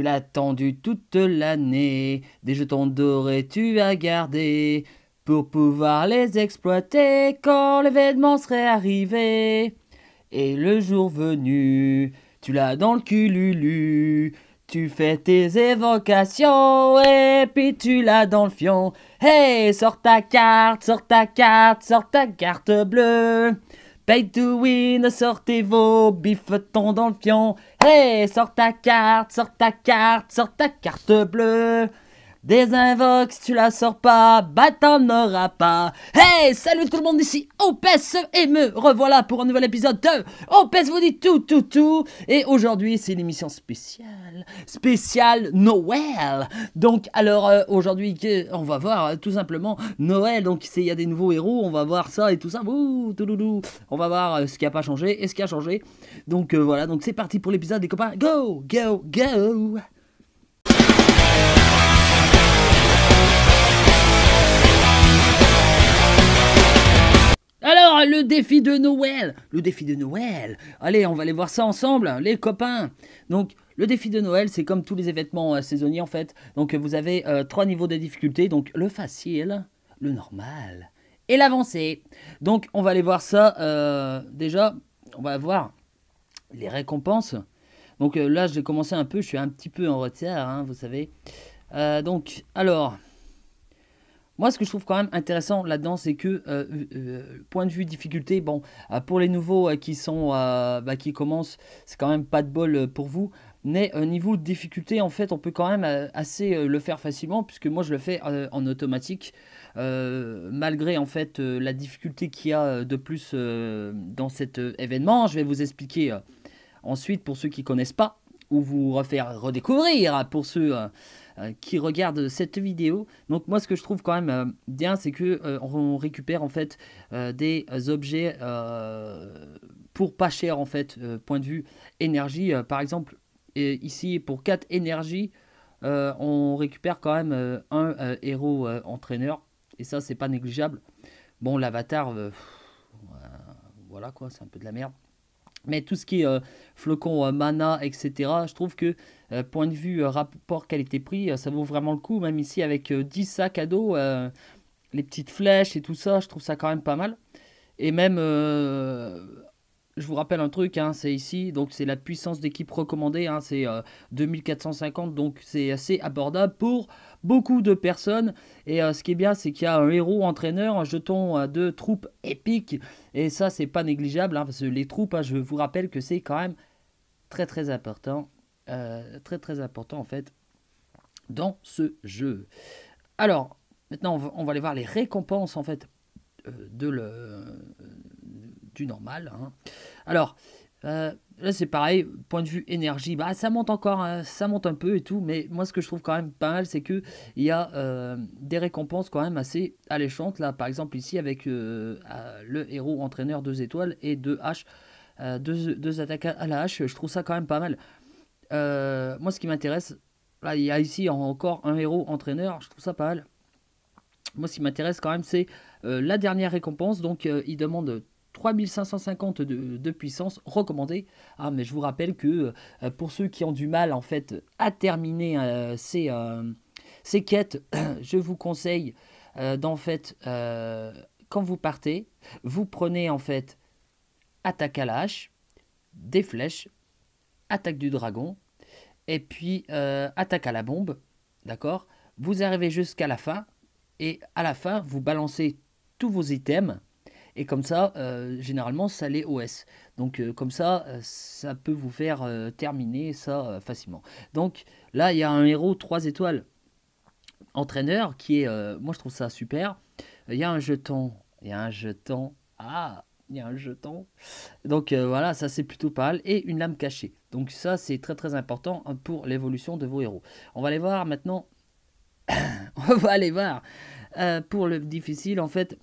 l'as attendu toute l'année. Des jetons dorés tu as gardé pour pouvoir les exploiter quand l'événement serait arrivé. Et le jour venu, tu l'as dans le cululu. Tu fais tes évocations et puis tu l'as dans le fion. Hey, sors ta carte, sors ta carte, sors ta carte bleue. Pay to win, sortez vos bifetons dans le fion. Hey, sors ta carte, sors ta carte, sors ta carte bleue. Désinvoque, si tu la sors pas, bah t'en auras pas. Hey, salut tout le monde, ici OPS et me revoilà pour un nouvel épisode de OPS vous dit tout. Et aujourd'hui, c'est une émission spéciale Noël. Donc, alors, aujourd'hui, on va voir tout simplement Noël. Donc, il y a des nouveaux héros, on va voir ça et tout ça. Ouh, on va voir ce qui a pas changé et ce qui a changé. Donc, voilà, donc c'est parti pour l'épisode, les copains. Go. Alors, le défi de Noël. Allez, on va aller voir ça ensemble, les copains. Donc, le défi de Noël, c'est comme tous les événements saisonniers, en fait. Donc, vous avez 3 niveaux de difficulté. Donc, le facile, le normal et l'avancé. Donc, on va aller voir ça. Déjà, on va voir les récompenses. Donc, là, j'ai commencé un peu. Je suis un petit peu en retard, hein, vous savez. Donc, alors... Moi, ce que je trouve quand même intéressant là-dedans, c'est que, point de vue difficulté, bon, pour les nouveaux qui commencent, c'est quand même pas de bol pour vous. Mais niveau de difficulté, en fait, on peut quand même assez le faire facilement, puisque moi, je le fais en automatique, malgré, en fait, la difficulté qu'il y a de plus dans cet événement. Je vais vous expliquer ensuite, pour ceux qui ne connaissent pas, ou vous refaire redécouvrir pour ceux... qui regardent cette vidéo. Donc moi ce que je trouve quand même bien, c'est que on récupère en fait des objets pour pas cher en fait, point de vue énergie. Par exemple ici pour 4 énergies on récupère quand même un héros entraîneur, et ça c'est pas négligeable. Bon, l'avatar voilà quoi, c'est un peu de la merde. Mais tout ce qui est flocon mana, etc., je trouve que point de vue rapport qualité-prix, ça vaut vraiment le coup. Même ici avec 10 sacs à dos, les petites flèches et tout ça, je trouve ça quand même pas mal. Et même, je vous rappelle un truc, hein, c'est ici, donc c'est la puissance d'équipe recommandée, hein, c'est 2450, donc c'est assez abordable pour beaucoup de personnes. Et ce qui est bien, c'est qu'il y a un héros entraîneur, un jeton de troupes épique, et ça c'est pas négligeable, hein, parce que les troupes, hein, je vous rappelle que c'est quand même très important, très important en fait, dans ce jeu. Alors, maintenant on va aller voir les récompenses en fait du normal, hein. Alors, là c'est pareil, point de vue énergie, bah ça monte encore, hein, ça monte un peu et tout, mais moi ce que je trouve quand même pas mal, c'est que il y a des récompenses quand même assez alléchantes. Là par exemple ici avec le héros entraîneur 2 étoiles et 2 haches, 2 attaques à la hache, je trouve ça quand même pas mal. Moi ce qui m'intéresse, là il y a ici encore un héros entraîneur, je trouve ça pas mal. Moi, ce qui m'intéresse quand même, c'est la dernière récompense. Donc, il demande 3550 de puissance recommandée. Ah, mais je vous rappelle que pour ceux qui ont du mal, en fait, à terminer ces quêtes, je vous conseille d'en fait, quand vous partez, vous prenez, en fait, attaque à la hache, des flèches, attaque du dragon, et puis attaque à la bombe, d'accord. Vous arrivez jusqu'à la fin, et à la fin, vous balancez tous vos items, et comme ça, généralement, ça les OS. Donc comme ça, ça peut vous faire terminer ça facilement. Donc là, il y a un héros 3 étoiles entraîneur qui est, moi je trouve ça super. Il y a un jeton, il y a un jeton. Donc voilà, ça c'est plutôt pas mal. Et une lame cachée. Donc ça c'est très important pour l'évolution de vos héros. On va aller voir maintenant. On va aller voir pour le difficile en fait.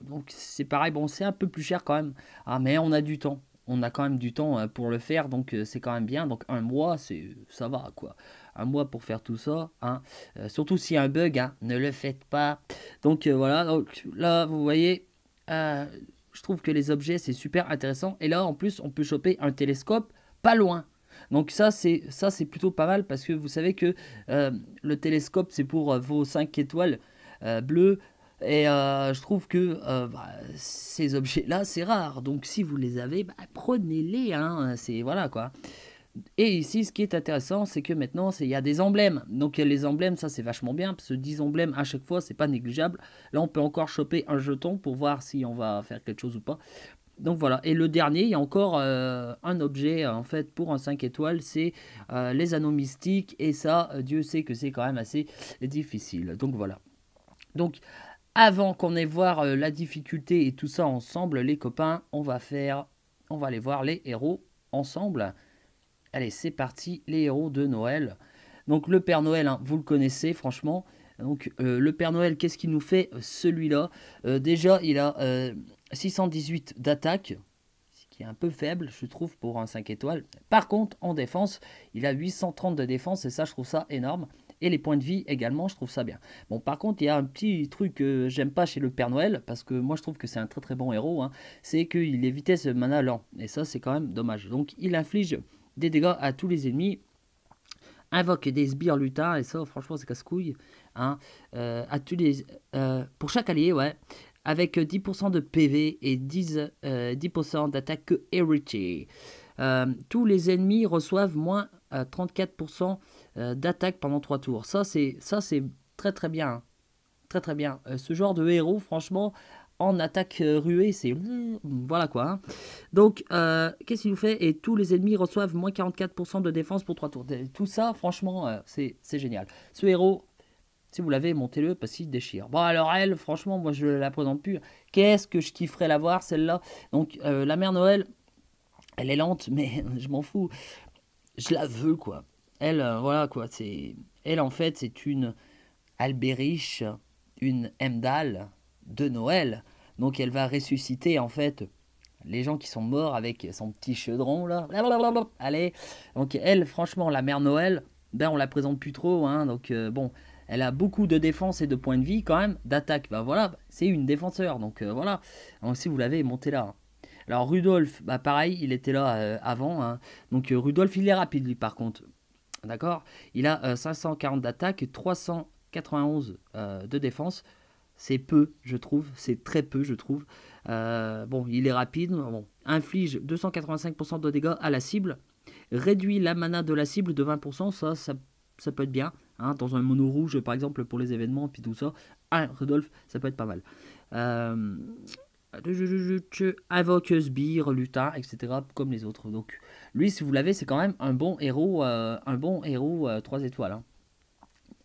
Donc c'est pareil, bon c'est un peu plus cher quand même. Ah mais on a du temps. On a quand même du temps pour le faire, donc c'est quand même bien. Donc un mois, ça va quoi. Un mois pour faire tout ça, hein. Surtout s'il y a un bug, hein, ne le faites pas. Donc voilà, donc là vous voyez, euh, je trouve que les objets c'est super intéressant. Et là en plus on peut choper un télescope pas loin. Donc ça c'est plutôt pas mal parce que vous savez que le télescope c'est pour vos 5 étoiles bleues. Et je trouve que ces objets-là, c'est rare. Donc si vous les avez, bah, prenez-les. Hein, c'est voilà quoi. Et ici, ce qui est intéressant, c'est que maintenant, il y a des emblèmes. Donc les emblèmes, ça c'est vachement bien, parce que 10 emblèmes à chaque fois, c'est pas négligeable. Là, on peut encore choper un jeton pour voir si on va faire quelque chose ou pas. Donc voilà, et le dernier, il y a encore un objet en fait pour un 5 étoiles, c'est les anneaux mystiques, et ça, Dieu sait que c'est quand même assez difficile. Donc voilà. Donc avant qu'on aille voir la difficulté et tout ça ensemble, les copains, on va aller voir les héros ensemble. Allez, c'est parti, les héros de Noël. Donc le Père Noël, hein, vous le connaissez franchement. Donc le Père Noël, qu'est-ce qu'il nous fait celui-là déjà, il a 618 d'attaque, ce qui est un peu faible, je trouve, pour un 5 étoiles. Par contre, en défense, il a 830 de défense, et ça, je trouve ça énorme. Et les points de vie également, je trouve ça bien. Bon, par contre, il y a un petit truc que j'aime pas chez le Père Noël, parce que moi, je trouve que c'est un très très bon héros, hein, c'est qu'il est vitesse mana lent. Et ça, c'est quand même dommage. Donc, il inflige des dégâts à tous les ennemis, invoque des sbires lutins, et ça franchement c'est casse-couille, hein, à tous les, pour chaque allié, ouais, avec 10% de PV et 10% d'attaque hérité. Tous les ennemis reçoivent moins 34% d'attaque pendant 3 tours. Ça c'est très très bien, hein. Très très bien. Ce genre de héros, franchement, en attaque ruée, c'est... Voilà quoi. Hein. Donc, qu'est-ce qu'il nous fait? Et tous les ennemis reçoivent moins 44% de défense pour 3 tours. Tout ça, franchement, c'est génial. Ce héros, si vous l'avez, montez-le parce qu'il déchire. Bon, alors elle, franchement, moi je la présente plus. Qu'est-ce que je kifferais la voir, celle-là? Donc, la mère Noël, elle est lente, mais je m'en fous. Je la veux, quoi. Elle, voilà, quoi. Elle, en fait, c'est une Albériche, une Hemdall de Noël. Donc elle va ressusciter en fait les gens qui sont morts avec son petit chaudron là. Blablabla. Allez, donc elle, franchement, la mère Noël, ben on la présente plus trop, hein. Donc bon, elle a beaucoup de défense et de points de vie quand même, d'attaque. Ben voilà, c'est une défenseur, donc voilà. Donc si vous l'avez, montez là. Hein. Alors Rudolf, bah pareil, il était là avant. Hein. Donc Rudolf, il est rapide lui par contre. D'accord. Il a 540 d'attaque, 391 de défense. C'est peu, je trouve. C'est très peu, je trouve. Bon, il est rapide. Bon. Inflige 285% de dégâts à la cible. Réduit la mana de la cible de 20%. Ça peut être bien. Hein, dans un mono rouge, par exemple, pour les événements, puis tout ça. Ah, Rudolf, ça peut être pas mal. Invoque sbire, lutin, etc. Comme les autres. Donc, lui, si vous l'avez, c'est quand même un bon héros 3 étoiles. Hein.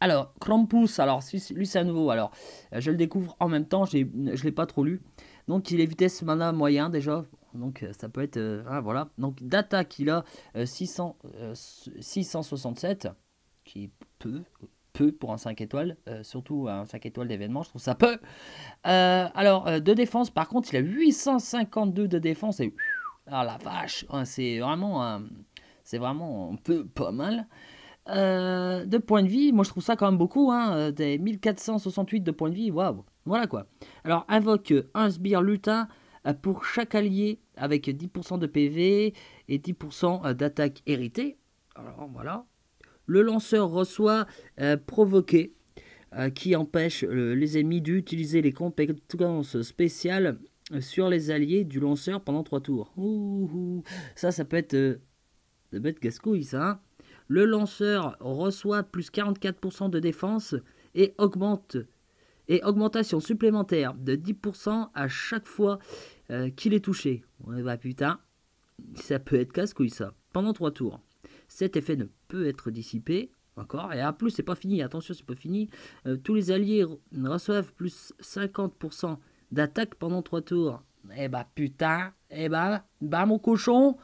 Alors, Krampus, alors lui c'est à nouveau. Alors, je le découvre en même temps, je l'ai pas trop lu. Donc, il est vitesse mana moyen déjà. Donc, ça peut être. Voilà. Donc, d'attaque, il a 667, qui est peu pour un 5 étoiles, surtout un 5 étoiles d'événement, je trouve ça peu. Alors, de défense, par contre, il a 852 de défense. Et ah la vache, c'est vraiment un peu pas mal. De points de vie, moi je trouve ça quand même beaucoup, hein, des 1468 de points de vie, waouh, voilà quoi. Alors invoque un sbire lutin pour chaque allié avec 10% de PV et 10% d'attaque héritée. Alors voilà. Le lanceur reçoit provoquer, qui empêche les ennemis d'utiliser les compétences spéciales sur les alliés du lanceur pendant 3 tours. Ouh, ça peut être gascouille ça, hein. Le lanceur reçoit plus 44% de défense et augmentation supplémentaire de 10% à chaque fois qu'il est touché. Ouais, bah putain, ça peut être casse-couille ça, pendant 3 tours. Cet effet ne peut être dissipé encore, et en plus c'est pas fini, attention c'est pas fini. Tous les alliés reçoivent plus 50% d'attaque pendant 3 tours. Eh bah putain, bah mon cochon,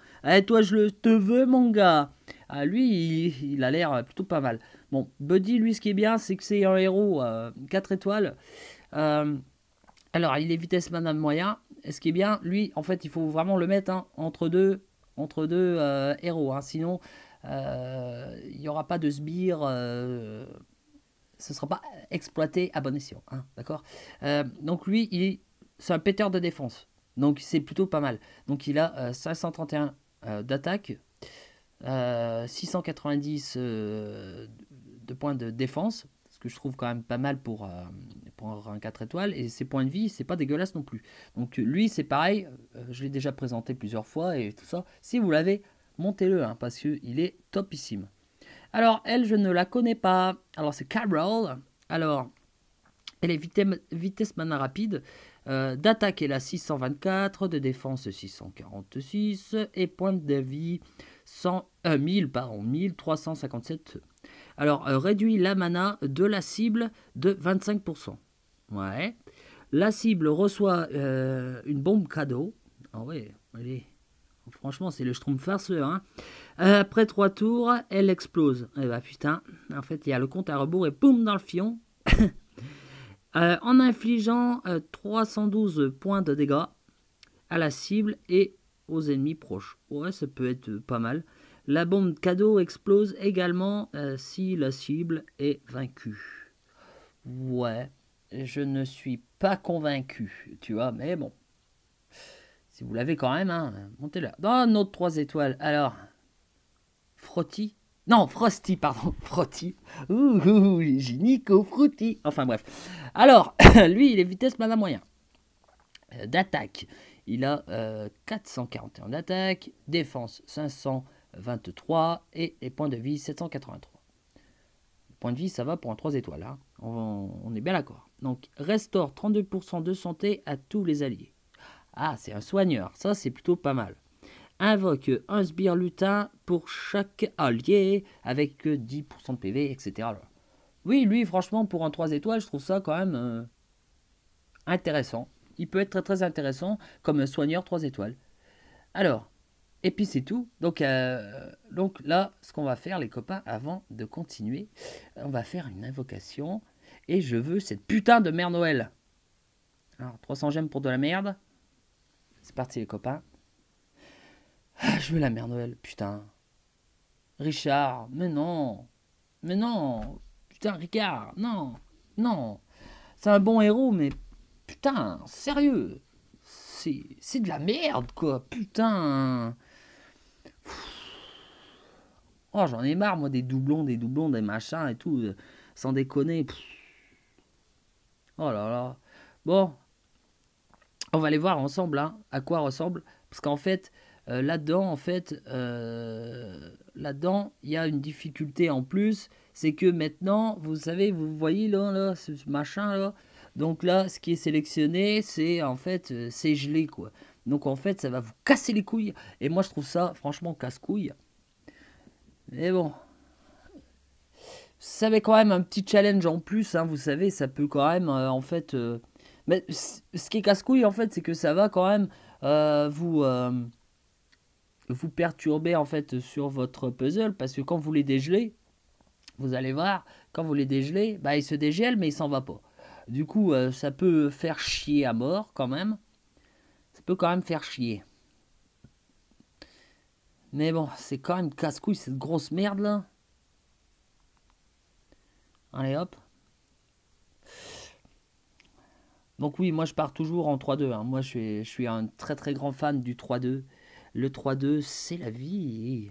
toi je te veux mon gars. Ah, lui il a l'air plutôt pas mal. Bon, Buddy lui ce qui est bien c'est que c'est un héros 4 étoiles. Alors il est vitesse madame moyen. Et ce qui est bien, lui en fait il faut vraiment le mettre entre deux héros. Hein, sinon il n'y aura pas de sbire. Ce ne sera pas exploité à bon escient. Hein, d'accord. Donc lui c'est un péteur de défense. Donc c'est plutôt pas mal. Donc il a 531 d'attaque. 690 de points de défense, ce que je trouve quand même pas mal pour un 4 étoiles, et ses points de vie, c'est pas dégueulasse non plus. Donc lui, c'est pareil, je l'ai déjà présenté plusieurs fois et tout ça. Si vous l'avez, montez-le, hein, parce qu'il est topissime. Alors, elle, je ne la connais pas. Alors, c'est Carol. Alors, elle est vitesse mana rapide. D'attaque, elle a 624, de défense 646, et point de vie 1357. Alors, réduit la mana de la cible de 25%. Ouais. La cible reçoit une bombe cadeau. Ah ouais, allez. Franchement, c'est le Schtroumpf farceur. Hein. Après 3 tours, elle explose. Eh bah putain, en fait, il y a le compte à rebours et boum dans le fion. En infligeant 312 points de dégâts à la cible et aux ennemis proches. Ouais, ça peut être pas mal. La bombe cadeau explose également si la cible est vaincue. Ouais, je ne suis pas convaincu, tu vois, mais bon. Si vous l'avez quand même, hein, montez-la. Dans notre 3 étoiles, alors, Frotty. Non, Frosty, pardon. Frotty. Ouh, Nico Frutti. Enfin bref. Alors, lui, il est vitesse mana moyen. D'attaque, il a 441 d'attaque. Défense, 523. Et les points de vie, 783. Point de vie, ça va pour un 3 étoiles. Hein. On est bien d'accord. Donc, restaure 32% de santé à tous les alliés. Ah, c'est un soigneur. Ça, c'est plutôt pas mal. Invoque un sbire lutin pour chaque allié avec 10% de PV, etc. Oui, lui, franchement, pour un 3 étoiles, je trouve ça quand même intéressant. Il peut être très très intéressant comme un soigneur 3 étoiles. Alors, et puis c'est tout. Donc là, ce qu'on va faire, les copains, avant de continuer, on va faire une invocation. Et je veux cette putain de mère Noël. Alors, 300 gemmes pour de la merde. C'est parti, les copains. Ah, je veux la mère Noël, putain. Richard, mais non. Mais non. Putain, Ricard, non. Non. C'est un bon héros, mais putain, sérieux. C'est de la merde, quoi. Putain. Oh, j'en ai marre, moi, des doublons, des machins et tout. Sans déconner. Oh là là. Bon. On va aller voir ensemble, hein, à quoi ressemble. Parce qu'en fait, là-dedans, là-dedans, il y a une difficulté en plus. C'est que maintenant, vous savez, vous voyez là, ce machin là. Donc là, ce qui est sélectionné, c'est en fait, c'est gelé quoi. Donc en fait, ça va vous casser les couilles. Et moi, je trouve ça franchement casse-couille. Mais bon. Ça avait quand même un petit challenge en plus, hein, vous savez, ça peut quand même, en fait... Mais ce qui est casse-couille, en fait, c'est que ça va quand même vous perturber, en fait, sur votre puzzle, parce que quand vous les dégelez, vous allez voir, quand vous les dégelez, bah, il se dégèle, mais il s'en va pas. Du coup, ça peut faire chier à mort, quand même. Ça peut quand même faire chier. Mais bon, c'est quand même casse-couille, cette grosse merde, là. Allez, hop. Donc oui, moi je pars toujours en 3-2. Hein. Moi je suis un très très grand fan du 3-2. Le 3-2, c'est la vie.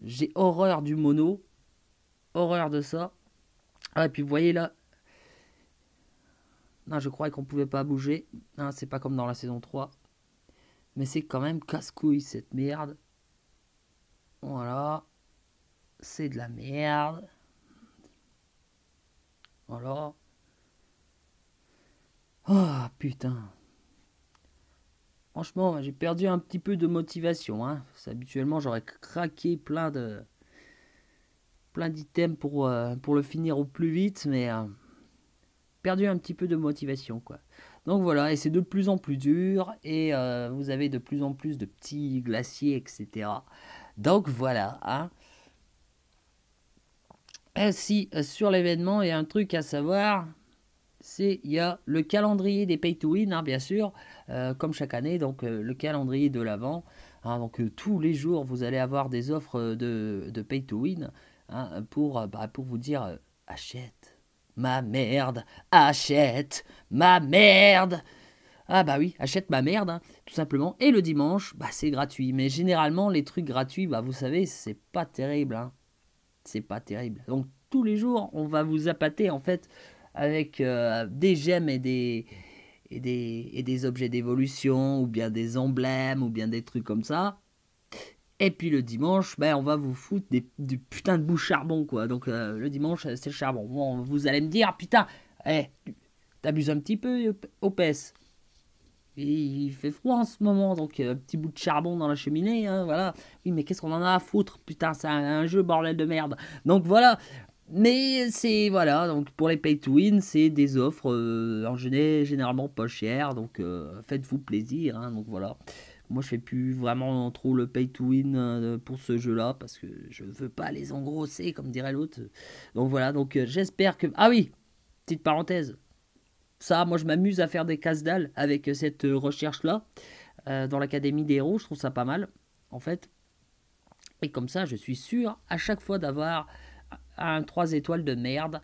J'ai horreur du mono. Horreur de ça. Ah, et puis vous voyez là. Non, je croyais qu'on pouvait pas bouger. Non, c'est pas comme dans la saison 3. Mais c'est quand même casse-couille cette merde. Voilà. C'est de la merde. Voilà. Oh putain. Franchement, j'ai perdu un petit peu de motivation. Hein. Habituellement, j'aurais craqué plein d'items pour le finir au plus vite, mais perdu un petit peu de motivation, quoi. Donc voilà, et c'est de plus en plus dur, et vous avez de plus en plus de petits glaciers, etc. Donc voilà, hein. Ainsi, sur l'événement, il y a un truc à savoir, il y a le calendrier des pay to win, hein, bien sûr, comme chaque année, donc le calendrier de l'Avent. Hein, donc tous les jours, vous allez avoir des offres de pay to win, hein, pour vous dire achète ma merde, achète ma merde. Ah bah oui, achète ma merde, hein, tout simplement. Et le dimanche, bah c'est gratuit. Mais généralement, les trucs gratuits, bah vous savez, c'est pas terrible, hein. C'est pas terrible. Donc tous les jours, on va vous appâter en fait avec des gemmes et des objets d'évolution, ou bien des emblèmes, ou bien des trucs comme ça. Et puis le dimanche, ben, on va vous foutre du putain de bout charbon, quoi. Donc le dimanche, c'est le charbon. Bon, vous allez me dire, putain, eh, t'abuses un petit peu, OPS. Il fait froid en ce moment, donc un petit bout de charbon dans la cheminée, hein, voilà. Oui, mais qu'est-ce qu'on en a à foutre? Putain, c'est un jeu, bordel de merde. Donc voilà. Mais c'est, voilà, donc pour les pay to win, c'est des offres généralement pas chères, donc faites-vous plaisir, hein, donc voilà. Moi, je fais plus vraiment trop le pay to win pour ce jeu-là, parce que je veux pas les engrosser, comme dirait l'autre. Donc voilà, donc j'espère que... Ah oui, petite parenthèse. Ça, moi, je m'amuse à faire des casse-dalles avec cette recherche-là dans l'Académie des héros. Je trouve ça pas mal, en fait. Et comme ça, je suis sûr à chaque fois d'avoir un 3 étoiles de merde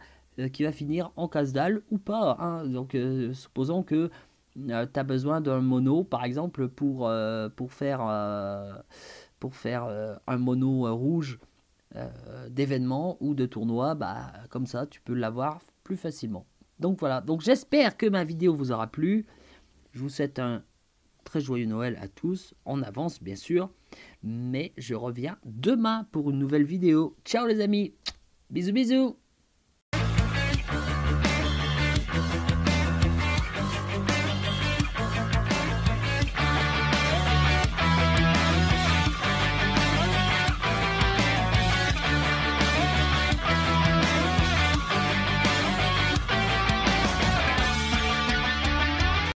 qui va finir en casse-dalle ou pas, hein. Donc, supposons que tu as besoin d'un mono, par exemple, pour faire un mono rouge d'événement ou de tournoi, bah, comme ça, tu peux l'avoir plus facilement. Donc voilà, donc j'espère que ma vidéo vous aura plu. Je vous souhaite un très joyeux Noël à tous, en avance bien sûr. Mais je reviens demain pour une nouvelle vidéo. Ciao les amis, bisous bisous.